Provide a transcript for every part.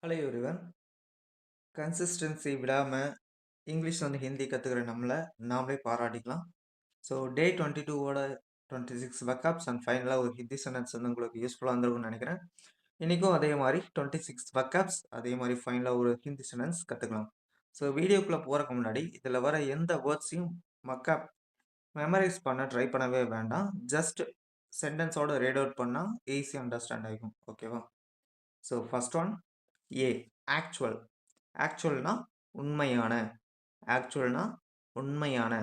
Hello everyone. Consistency விடாம English Hindi கத்துக்கிற நம்மள நாமளே பாராட்டிக்கலாம். ஸோ டே 22ஓட 26 வக்காப்ஸ் அண்ட் ஃபைனலாக ஒரு ஹிந்தி சென்டென்ஸ் உங்களுக்கு யூஸ்ஃபுல்லாக இருந்திருக்கும்னு நினைக்கிறேன். இன்றைக்கும் அதே மாதிரி 26 வக்காப்ஸ் அதே மாதிரி ஃபைனலாக ஒரு ஹிந்தி சென்டென்ஸ் கற்றுக்கலாம். ஸோ வீடியோக்குள்ளே போகிறக்கு முன்னாடி இதில் வர எந்த வேர்ட்ஸையும் வக்காப் மெமரைஸ் பண்ண ட்ரை பண்ணவே வேண்டாம். ஜஸ்ட் சென்டென்ஸோட ரீட் அவுட் பண்ணால் ஈஸியாக அண்டர்ஸ்டாண்ட் ஆகிக்கும். ஓகேவா? So first one A actual. ஆக்சுவல்னா உண்மையான. ஆக்சுவல்னா உண்மையான.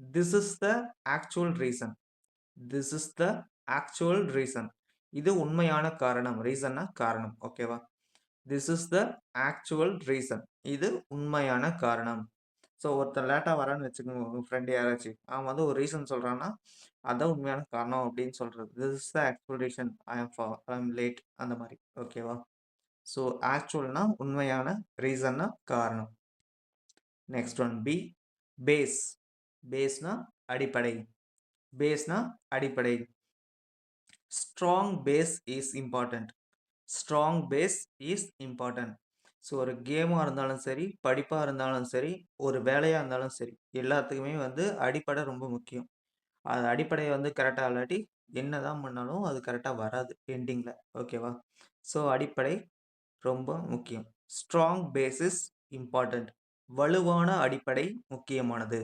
This is the actual reason. This is the actual reason. இது உண்மையான காரணம். ரீசன்னா காரணம். ஓகேவா? This is the actual reason. இது உண்மையான காரணம். ஸோ ஒருத்தர் லேட்டாக வரான்னு வச்சுக்கோங்க, உங்கள் ஃப்ரெண்டு யாராச்சும் அவன் ஒரு ரீசன் சொல்கிறான்னா அதான் உண்மையான காரணம் அப்படின்னு சொல்கிறது. This is the actual reason I am late அந்த மாதிரி. ஓகேவா? ஸோ ஆக்சுவல்னா உண்மையான, ரீசன்னா காரணம். Next one B base. பேஸ்னா அடிப்படை. பேஸ்னா அடிப்படை. Strong base is important. Strong base is important. So ஒரு கேமாக இருந்தாலும் சரி, படிப்பாக இருந்தாலும் சரி, ஒரு வேலையாக இருந்தாலும் சரி, எல்லாத்துக்குமே அடிப்படை ரொம்ப முக்கியம். அது அடிப்படையை கரெக்டாக இல்லாட்டி என்னதான் பண்ணாலும் அது கரெக்டாக வராது எண்டிங்கில். ஓகேவா? ஸோ அடிப்படை ரொம்ப முக்கியம். Strong basis important. வலுவான அடிப்படை முக்கியமானது.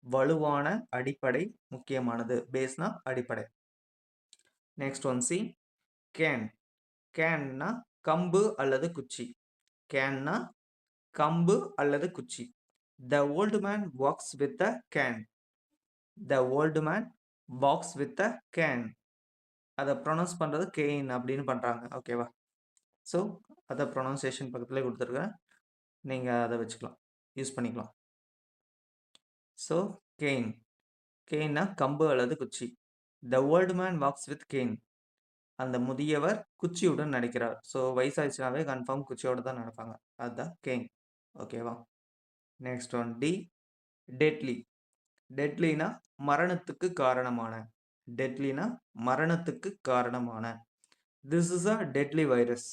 வலுவான அடிப்படை முக்கியமானது. பேஸ்னா அடிப்படை. Next one C cane. கேன்னா கம்பு அல்லது குச்சி. கேன்னா கம்பு அல்லது குச்சி. The old man walks with a cane. The old man walks with a cane. அதை ப்ரொனவுன்ஸ் பண்ணுறது கெயின் அப்படின்னு பண்ணுறாங்க. ஓகேவா? ஸோ அதை ப்ரொனவுன்சியேஷன் பக்கத்துலேயே கொடுத்துருக்கேன். நீங்கள் அதை வச்சுக்கலாம், யூஸ் பண்ணிக்கலாம். So gain. கெயின்னா கம்பு அல்லது குச்சி. The old man walks with gain. அந்த முதியவர் குச்சியுடன் நடக்கிறார். ஸோ வயசாச்சுனாவே கன்ஃபார்ம் குச்சியோட தான் நடப்பாங்க. அதுதான் கெயின். ஓகேவா? Next one D deadly. டெட்லினா மரணத்துக்கு காரணமான. டெட்லினா மரணத்துக்கு காரணமான. This is a deadly virus.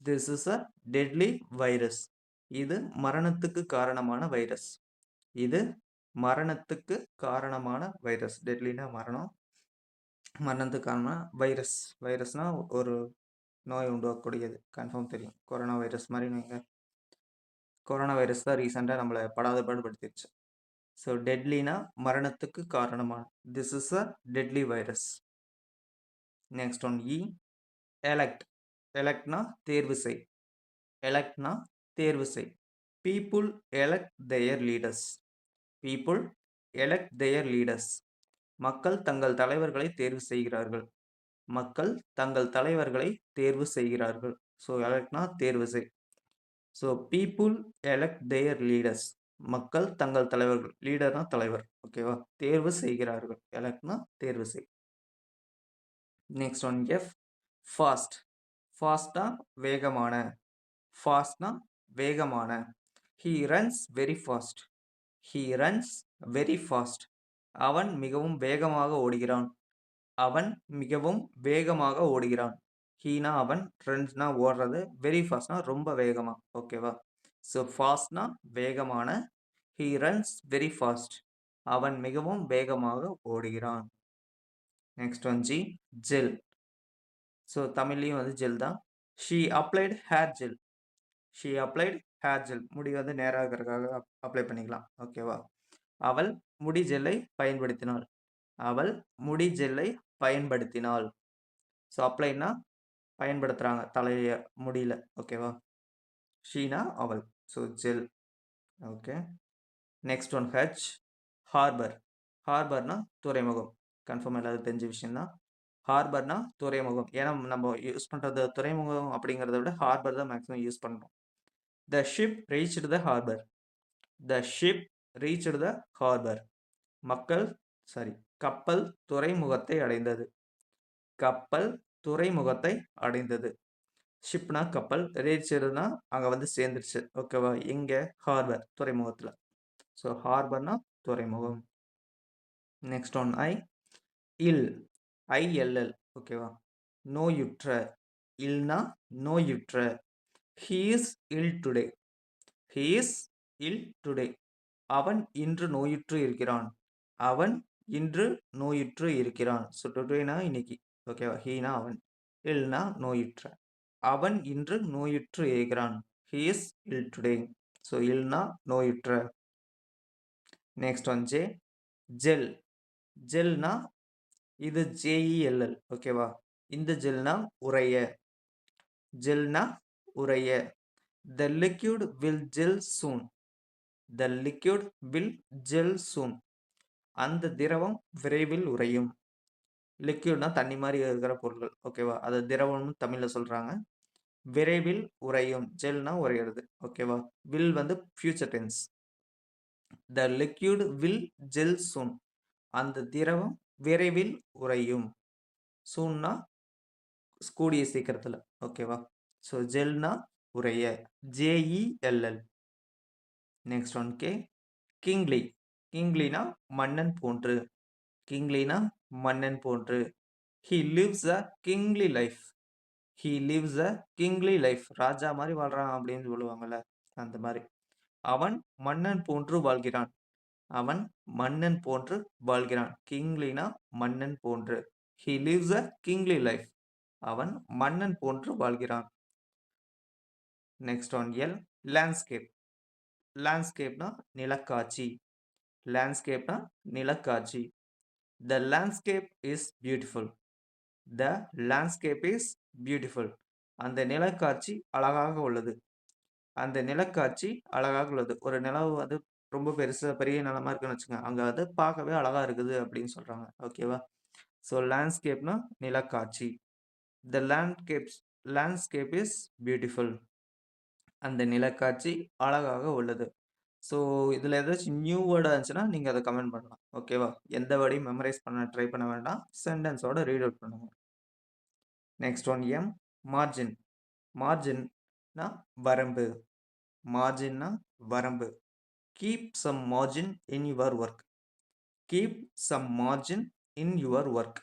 This is a deadly virus. இது மரணத்துக்கு காரணமான வைரஸ். இது மரணத்துக்கு காரணமான வைரஸ். டெட்லினா மரணம், மரணத்துக்கு காரணமான வைரஸ். வைரஸ்னா ஒரு நோய் உண்டாக்கக்கூடியது. கன்ஃபார்ம் தெரியும். கொரோனா வைரஸ் மாதிரி நீங்கள் கொரோனா வைரஸ் தான் ரீசெண்டாக நம்மளை பாடுபடுத்திடுச்சு. ஸோ டெட்லினா மரணத்துக்கு காரணமான. This is a deadly virus. Next one E elect. எலெக்ட்னா தேர்வு செய். எலெக்ட்னா தேர்வு செய். People elect their leaders. People elect their leaders. மக்கள் தங்கள் தலைவர்களை தேர்வு செய்கிறார்கள். மக்கள் தங்கள் தலைவர்களை தேர்வு செய்கிறார்கள். ஸோ எலெக்ட்னா தேர்வு செய். So people elect their leaders. மக்கள் தங்கள் தலைவர்கள். லீடர்னா தலைவர். ஓகேவா? தேர்வு செய்கிறார்கள். எலெக்ட்னா தேர்வு செய். Next one F fast. ஃபாஸ்ட்னா வேகமான. ஃபாஸ்ட்னா வேகமான. He runs very fast. He runs very fast. அவன் மிகவும் வேகமாக ஓடுகிறான். அவன் மிகவும் வேகமாக ஓடுகிறான். ஹீனா அவன், ரன்ஸ்னா ஓடுறது, வெரி ஃபாஸ்ட்னா ரொம்ப வேகமா. ஓகேவா? ஸோ ஃபாஸ்ட்னா வேகமான. He runs very fast. அவன் மிகவும் வேகமாக ஓடுகிறான். Next one G gel. So தமிழ்லையும் ஜெல் தான். She applied hair gel. She applied hair gel. முடி நேராகிறதுக்காக அப்ளை பண்ணிக்கலாம். ஓகேவா? அவள் முடி ஜெல்லை பயன்படுத்தினாள். அவள் முடி ஜெல்லை பயன்படுத்தினாள். ஸோ அப்ளைனா பயன்படுத்துகிறாங்க தலைய முடியல. ஓகேவா? ஷீனா அவள். So gel. Okay. Next one H harbour. ஹார்பர்னா துறைமுகம். கன்ஃபார்ம் எல்லாரும் தெரிஞ்ச விஷயம் தான். ஹார்பர்னா துறைமுகம். ஏன்னா நம்ம யூஸ் பண்ணுறது துறைமுகம் அப்படிங்கிறத விட ஹார்பர் தான் மேக்ஸிமம் யூஸ் பண்ணுறோம். The ship reached the harbour. The ship reached the harbour. கப்பல் துறைமுகத்தை அடைந்தது. கப்பல் துறைமுகத்தை அடைந்தது. ஷிப்னா கப்பல், ரீச்டுனா அங்கே சேர்ந்துருச்சு. ஓகேவா? எங்கே? ஹார்பர், துறைமுகத்தில். ஸோ ஹார்பர்னா துறைமுகம். நெக்ஸ்ட் ஒன் ஐ இல். ILL. ஓகேவா? நோயுற்ற. இல்னா நோயுற்ற. He is ill today. He is ill today. அவன் இன்று நோயுற்று இருக்கிறான். அவன் இன்று நோயுற்று இருக்கிறான். ஸோ டுடேனா இன்னைக்கு. ஓகேவா? ஹீனா அவன். இல்னா நோயுற்ற. அவன் இன்று நோயுற்று இருக்கிறான். He is ill today. So இல்னா நோயுற்ற. Next one J. ஜெல். ஜெல்னா இது ஜேஇஎல்எல். ஓகேவா? இந்த ஜெல்னா உறைய. ஜெல்னா உறைய. The liquid will gel soon. The liquid will gel soon. அந்த திரவம் விரைவில் உறையும். லிக்யூட்னா தண்ணி மாதிரி இருக்கிற பொருட்கள். ஓகேவா? அது திரவம்னு தமிழ்ல சொல்றாங்க. விரைவில் உறையும். ஜெல்னா உறையிறது. ஓகேவா? வில் வந்து future tense. The liquid will gel soon. அந்த திரவம் விரைவில் உறையும். சூன்னா கூடிய சீக்கிரத்துல. ஓகேவா? ஸோ ஜெல்னா உறைய. J E L L. Next one K. Kingly. கிங்லினா மன்னன் போன்று. கிங்லினா மன்னன் போன்று. He lives a kingly life. He lives a kingly life. ராஜா மாதிரி வாழ்றான் அப்படின்னு சொல்லுவாங்கல்ல, அந்த மாதிரி. அவன் மன்னன் போன்று வாழ்கிறான். அவன் மன்னன் போன்று வாழ்கிறான். கிங்லினா மன்னன் போன்று. He lives a kingly life. அவன் மன்னன் போன்று வாழ்கிறான். Next one L. லேண்ட்ஸ்கேப். லேண்ட்ஸ்கேப்னா நிலக்காட்சி. லேண்ட்ஸ்கேப்னா நிலக்காட்சி. The landscape is beautiful. The landscape is beautiful. அந்த நிலக்காட்சி அழகாக உள்ளது. அந்த நிலக்காட்சி அழகாக உள்ளது. ஒரு நிலம் வந்து ரொம்ப பெரிய நிலமா இருக்குன்னு வச்சுக்கோங்க. அங்க வந்து பார்க்கவே அழகா இருக்குது அப்படின்னு சொல்றாங்க. ஓகேவா? ஸோ லேண்ட்ஸ்கேப்னா நிலக்காட்சி. The landscape is beautiful. அந்த நிலக்காட்சி அழகாக உள்ளது. ஸோ இதில் ஏதாச்சும் நியூ வேர்டாக இருந்துச்சுன்னா நீங்கள் அதை கமெண்ட் பண்ணலாம். ஓகேவா? எந்த வேர்டையும் மெமரைஸ் பண்ண ட்ரை பண்ண வேண்டாம். சென்டென்ஸோட ரீட் அவுட் பண்ணுங்க. Next one M. மார்ஜின். மார்ஜின்னா வரம்பு. மார்ஜின்னா வரம்பு. Keep some margin in your work. Keep some margin in your work.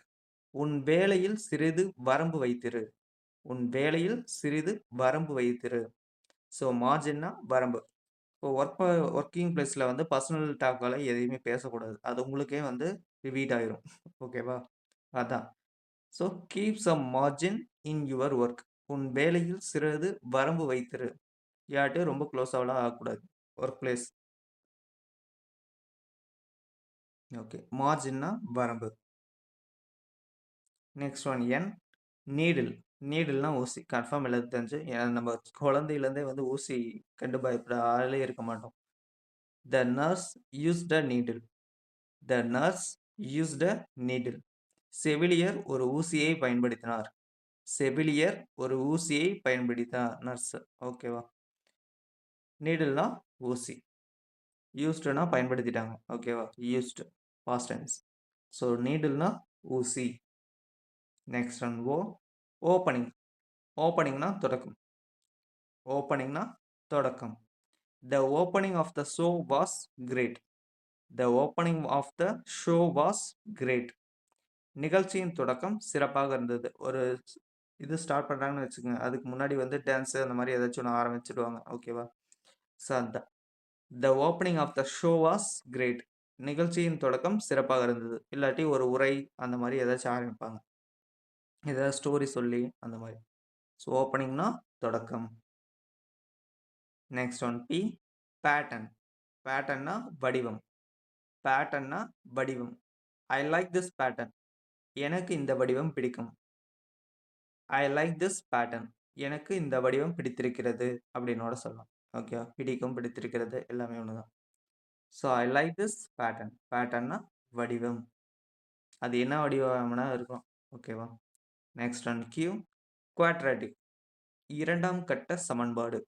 உன் வேலையில் சிறிது வரம்பு வைத்திரு. உன் வேலையில் சிறிது வரம்பு வைத்திரு. ஸோ மார்ஜின்னா வரம்பு. இப்போ ஒர்க்கிங் பிளேஸில் வந்து பர்சனல் டாக்கால் எதையுமே பேசக்கூடாது. அது உங்களுக்கே வந்து ரிவீட் ஆயிரும். ஓகேவா? அதான். So keep some margin in your work. உன் வேலையில் சிறிது வரம்பு வைத்திரு. யார்ட்டையும் ரொம்ப க்ளோஸாவெலாம் ஆகக்கூடாது. Work place. ஓகே. மார்ஜின்னா வரம்பு. நெக்ஸ்ட் ஒன் என். நீடில். நீடில்னா ஊசி. கன்ஃபார்ம் எழுத தெரிஞ்சு நம்ம குழந்தையிலேருந்தே வந்து ஊசி கண்டு பயப்பட ஆளே இருக்க மாட்டோம். த நர்ஸ் யூஸ்ட் அ நீடில். த நர்ஸ் யூஸ்ட் அ நீடில். செவிலியர் ஒரு ஊசியை பயன்படுத்தினார். செவிலியர் ஒரு ஊசியை பயன்படுத்தினார். நர்ஸ். ஓகேவா? நீடில்னா ஊசி. யூஸ்டுனா பயன்படுத்திட்டாங்க. ஓகேவா? Used past tense. ஸோ நீடில்னா ஊசி. Next one O. ஓப்பனிங். ஓப்பனிங்னா தொடக்கம். ஓப்பனிங்னா தொடக்கம். The opening of the show was great. The opening of the show was great. நிகழ்ச்சியின் தொடக்கம் சிறப்பாக இருந்தது. ஒரு இது ஸ்டார்ட் பண்ணுறாங்கன்னு வச்சுக்கோங்க. அதுக்கு முன்னாடி வந்து டான்ஸு அந்த மாதிரி ஏதாச்சும் ஒன்று ஆரம்பிச்சிடுவாங்க. ஓகேவா? ஸோ அதுதான். The opening of the show was great. நிகழ்ச்சியின் தொடக்கம் சிறப்பாக இருந்தது. இல்லாட்டி ஒரு உரை அந்த மாதிரி ஏதாச்சும் ஆரம்பிப்பாங்க. ஏதாவது ஸ்டோரி சொல்லி அந்த மாதிரி. ஸோ ஓப்பனிங்னா தொடக்கம். Next one P. பேட்டர்ன். பேட்டர்ன்னா வடிவம். பேட்டர்ன்னா வடிவம். I like this pattern. எனக்கு இந்த வடிவம் பிடிக்கும். I like this pattern. எனக்கு இந்த வடிவம் பிடித்திருக்கிறது அப்படின்னோட சொல்லலாம். ஓகே. பிடிக்கும், பிடித்திருக்கிறது எல்லாமே ஒன்று தான். So I like this pattern. பேட்டர்ன்னா வடிவம். அது என்ன வடிவம்னா இருக்கும். ஓகேவா? Next one Q. குவாட்ராட்டிக். இரண்டாம் கட்ட சமன்பாடு.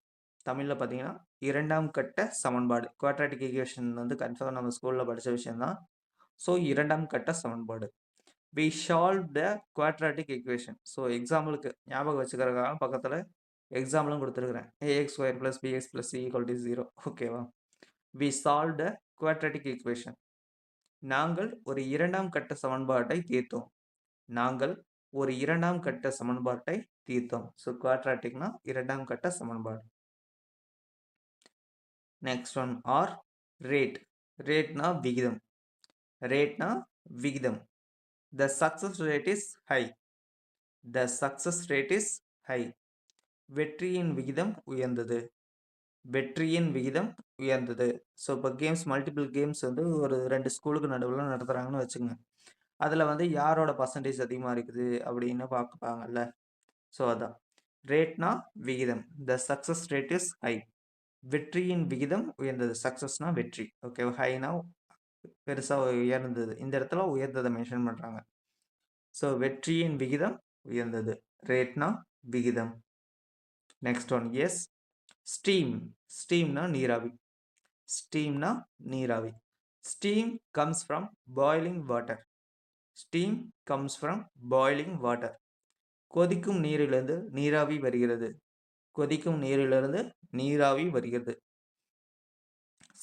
தமிழில் பார்த்தீங்கன்னா இரண்டாம் கட்ட சமன்பாடு. குவாட்ராட்டிக் ஈக்குவேஷன் வந்து கன்ஃபார்ம் நம்ம ஸ்கூலில் படித்த விஷயம்தான். ஸோ இரண்டாம் கட்ட சமன்பாடு. we solved the quadratic equation. So எக்ஸாம்பிளுக்கு ஞாபகம் வச்சுக்கிறதுக்காக பக்கத்தில் எக்ஸாம்பிளும் கொடுத்துருக்குறேன். ax square plus bx plus c equal to 0. ஓகேவா? we solved a quadratic equation. நாங்கள் ஒரு இரண்டாம் கட்ட சமன்பாட்டை தீர்த்தோம். நாங்கள் ஒரு இரண்டாம் கட்ட சமன்பாட்டை தீர்த்தோம். ஸோ குவாட்ராட்டிக்னா இரண்டாம் கட்ட சமன்பாடு. Next one R rate. ரேட்னா விகிதம். ரேட்னா விகிதம். The success rate is high. The success rate is high. வெற்றியின் விகிதம் உயர்ந்தது. வெற்றியின் விகிதம் உயர்ந்தது. ஸோ இப்போ மல்டிபிள் கேம்ஸ் வந்து ஒரு 2 ஸ்கூலுக்கு நடுவில் நடத்துகிறாங்கன்னு வச்சுங்க. அதில் வந்து யாரோட பர்சன்டேஜ் அதிகமாக இருக்குது அப்படின்னு பார்ப்பாங்கல்ல. ஸோ அதான் ரேட்னா விகிதம். The success rate is high. வெற்றியின் விகிதம் உயர்ந்தது. சக்ஸஸ்னா வெற்றி. ஓகே, ஹைனா பெருசாக உயர்ந்தது. இந்த இடத்துல உயர்ந்ததை மென்ஷன் பண்ணுறாங்க. ஸோ வெற்றியின் விகிதம் உயர்ந்தது. ரேட்னா விகிதம். Next one S steam. ஸ்டீம்னா நீராவி. ஸ்டீம்னா நீராவி. Steam comes from boiling water. Steam comes from boiling water. கொதிக்கும் நீரிலிருந்து நீராவி வருகிறது. கொதிக்கும் நீரிலிருந்து நீராவி வருகிறது.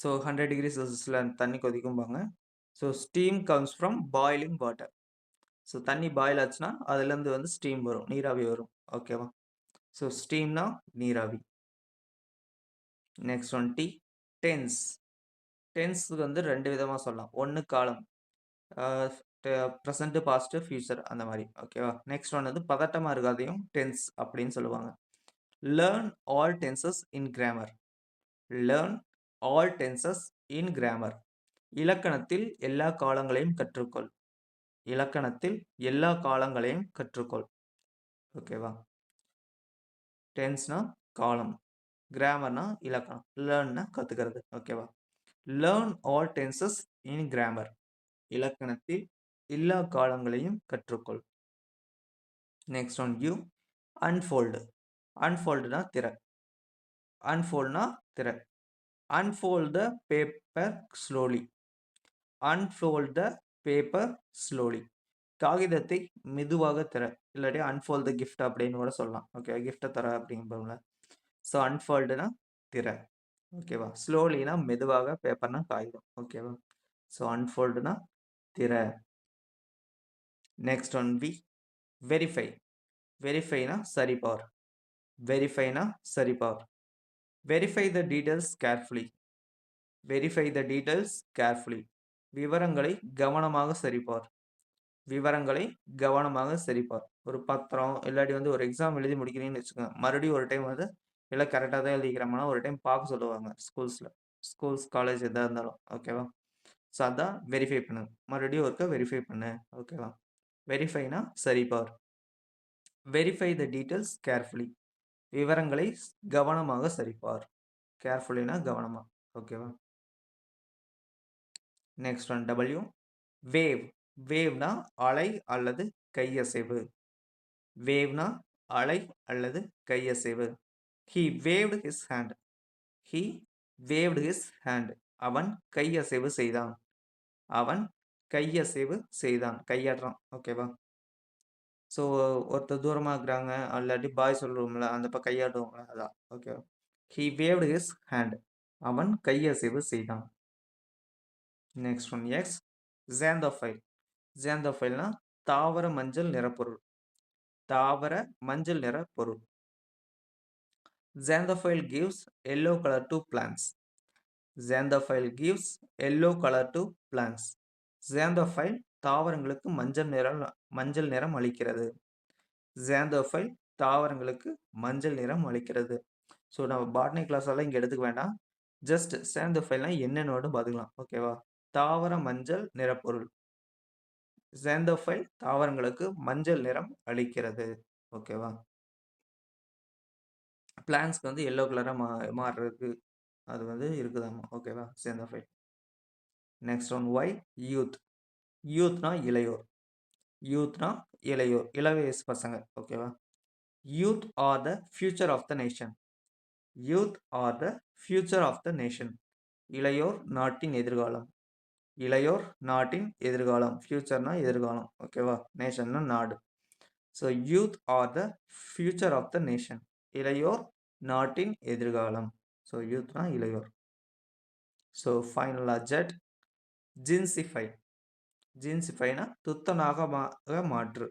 ஸோ 100 டிகிரி செல்சியஸில் தண்ணி கொதிக்கும்பாங்க. So steam comes from boiling water. So தண்ணி பாயில் ஆச்சுன்னா அதுலேருந்து வந்து ஸ்டீம் வரும், நீராவி வரும். ஓகேவா? ஸோ ஸ்டீம்னா நீராவி. Next one T tense. Tense வந்து 2 விதமாக சொல்லலாம். ஒன்று காலம், ப்ரெசண்ட், பாஸ்ட், ஃபியூச்சர் அந்த மாதிரி. ஓகேவா? நெக்ஸ்ட் ஒன் வந்து பதட்டமாக இருக்காதையும் டென்ஸ் அப்படின்னு சொல்லுவாங்க. Learn all tenses in grammar. Learn all tenses in grammar. இலக்கணத்தில் எல்லா காலங்களையும் கற்றுக்கொள். இலக்கணத்தில் எல்லா காலங்களையும் கற்றுக்கொள். ஓகேவா? டென்ஸ்னா காலம், கிராமர்னா இலக்கணம், லேர்ன்னா கற்றுக்கிறது. ஓகேவா? Learn all tenses in grammar. இலக்கணத்தில் எல்லா காலங்களையும் கற்றுக்கொள். Next one U unfold. அன்ஃபோல்டுனா திற. அன்ஃபோல்ட்னா திற. Unfold the paper slowly. Unfold the paper slowly. காகிதத்தை மெதுவாக திற. இல்லாட்டி அன்ஃபோல்ட் த கிஃப்ட் அப்படின்னு கூட சொல்லலாம். ஓகே, கிஃப்டை தர அப்படிங்கிறோம்ல. ஸோ அன்ஃபோல்டுனா திற. ஓகேவா? ஸ்லோலினா மெதுவாக, பேப்பர்னா காகிதம். ஓகேவா? ஸோ அன்ஃபோல்டுனா திற. Next one V verify. வெரிஃபைனா சரிபார். வெரிஃபைனா சரிபார். Verify the details carefully. Verify the details carefully. விவரங்களை கவனமாக சரிபார். விவரங்களை கவனமாக சரிபார். ஒரு பத்திரம் இல்லாட்டி வந்து ஒரு எக்ஸாம் எழுதி முடிக்கிறீங்கன்னு வச்சுக்கோங்க. மறுபடியும் ஒரு டைம் வந்து எல்லாம் கரெக்டாக தான் எழுதிக்கிறோம்னா ஒரு டைம் பார்க்க சொல்லுவாங்க ஸ்கூல்ஸ் காலேஜ் எதாக இருந்தாலும். ஓகேவா? ஸோ அதான் வெரிஃபை பண்ணு. மறுபடியும் ஒருக்க வெரிஃபை பண்ணு. ஓகேவா? வெரிஃபைனா சரிபார். Verify the details carefully. விவரங்களை கவனமாக சரிபார். கேர்ஃபுல்லினா கவனமாக. ஓகேவா? Next one W wave. வேவ்னா அலை அல்லது கையசைவு. வேவ்னா அலை அல்லது கையசைவு. He waved his hand. He waved his hand. அவன் கையசைவு செய்தான். அவன் கையசைவு செய்தான். கையாடுறான். ஓகேவா? ஸோ ஒருத்தர் தூரமாக இருக்கிறாங்க, இல்லாட்டி பாய் சொல்லுவோம்ல, அந்த பக்கம் கையாடுவோம்ல, அதான். ஓகேவா? He waved his hand. அவன் கையசைவு செய்தான். Next one X xanthophyll. ஜாந்தோஃபைல்னா தாவர மஞ்சள் நிறப்பொருள். தாவர மஞ்சள் நிற பொருள். Xanthophile gives yellow color to plants. Xanthophile gives yellow color to plants. Xanthophile தாவரங்களுக்கு மஞ்சள் நிறம் அளிக்கிறது. Xanthophile தாவரங்களுக்கு மஞ்சள் நிறம் அளிக்கிறது. ஸோ நம்ம பாட்னி கிளாஸ் எல்லாம் இங்கே எடுத்துக்க வேண்டாம். ஜஸ்ட் Xanthophile என்னன்னு மட்டும் பார்த்துக்கலாம். ஓகேவா? தாவர மஞ்சள் நிறப்பொருள். Xanthophile தாவரங்களுக்கு மஞ்சள் நிறம் அளிக்கிறது. ஓகேவா? பிளான்ஸ்க்கு வந்து எல்லோ கலராக மாறுறதுக்கு அது வந்து இருக்குதாமா. ஓகேவா? Xanthophile. Next one Y youth. யூத்னா இளையோர். யூத்னா இளையோர், இளவயசு பசங்க. ஓகேவா? Youth are the future of the nation. Youth are the future of the nation. இளையோர் நாட்டின் எதிர்காலம். இளையோர் நாட்டின் எதிர்காலம். ஃபியூச்சர்னா எதிர்காலம். ஓகேவா? நேஷன்னா நாடு. So youth are the future of the nation. இளையோர் நாட்டின் எதிர்காலம். ஸோ யூத்னா இளையோர். ஸோ ஃபைனலாக ஜெட் ஜின்சிஃபை. ஜின்சிஃபைனா துத்தநாகமாக மாற்று.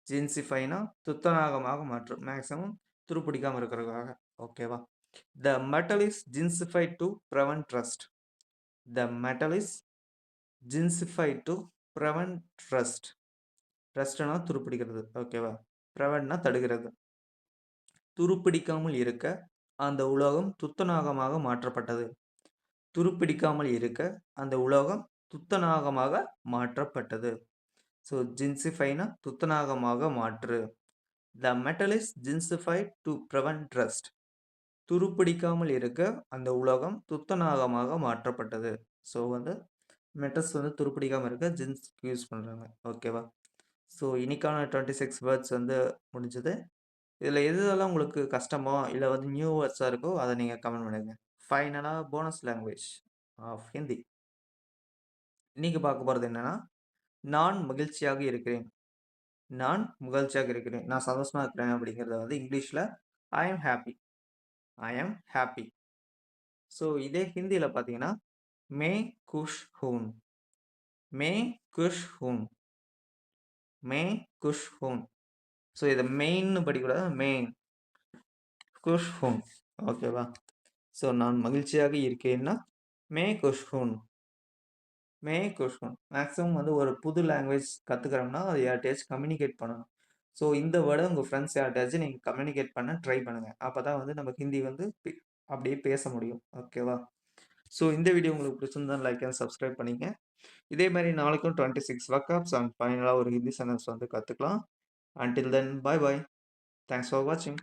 ஜின்சிஃபைனா துத்தநாகமாக மாற்று. மேக்ஸிமம் துருப்பிடிக்காம இருக்கிறதுக்காக. ஓகேவா? The metal is zincified to prevent rust. The metal is zincified to prevent rust. ரஸ்ட்னா துருப்பிடிக்கிறது. ஓகேவா? பிரிவென்ட்னா தடுக்கிறது. துருப்பிடிக்காமல் இருக்க அந்த உலோகம் துத்தநாகமாக மாற்றப்பட்டது. துருப்பிடிக்காமல் இருக்க அந்த உலோகம் துத்தநாகமாக மாற்றப்பட்டது. ஸோ ஜின்சிஃபைனா துத்தநாகமாக மாற்று. The metal is zincified to prevent rust. துருப்பிடிக்காமல் இருக்க அந்த உலோகம் துத்தநாகமாக மாற்றப்பட்டது. ஸோ மெட்டல்ஸ் துருப்பிடிக்காமல் இருக்க ஜின்ஸ்க்கு யூஸ் பண்ணுறாங்க. ஓகேவா? ஸோ இன்னைக்கான 26 வேர்ட்ஸ் முடிஞ்சது. இதில் எதெல்லாம் உங்களுக்கு கஷ்டமோ இல்லை நியூ வேர்ட்ஸாக இருக்கோ அதை நீங்கள் கமெண்ட் பண்ணுங்க. ஃபைனலாக போனஸ் லாங்குவேஜ் ஆஃப் ஹிந்தி. இன்னைக்கு பார்க்க போகிறது என்னன்னா, நான் மகிழ்ச்சியாக இருக்கிறேன். நான் மகிழ்ச்சியாக இருக்கிறேன், நான் சந்தோஷமா இருக்கிறேன் அப்படிங்கிறத இங்கிலீஷில் I am happy. I am happy. So இதே ஹிந்தியில் பார்த்தீங்கன்னா மே குஷ் ஹூன். மே குஷ் ஹூன். மே குஷ் ஹூன். ஸோ இதை மெயின்னு படிக்கூடாது, மெயின் குஷ் ஹூன். ஓகேவா? ஸோ நான் மகிழ்ச்சியாக இருக்கேன்னா மே குஷ் ஹூன். மே குஷ் ஹூன். மேக்ஸிமம் ஒரு புது லாங்குவேஜ் கற்றுக்கிறோம்னா அது யார்கிட்டயாச்சும் கம்யூனிகேட் பண்ணணும். ஸோ இந்த வேர்டை உங்கள் ஃப்ரெண்ட்ஸ் யார்கிட்டயாச்சும் நீங்கள் கம்யூனிகேட் பண்ண ட்ரை பண்ணுங்கள். அப்போ தான் நம்ம ஹிந்தி அப்படியே பேச முடியும். ஓகேவா? ஸோ இந்த வீடியோ உங்களுக்கு பிடிச்சிருந்தா லைக் அண்ட் சப்ஸ்கிரைப் பண்ணிங்க. இதே மாதிரி நாளைக்கும் 26 வர்க்அப்ஸ் அண்ட் ஃபைனலாக ஒரு ஹிந்தி சென்டென்ஸ் கற்றுக்கலாம். Until then, bye bye. Thanks for watching.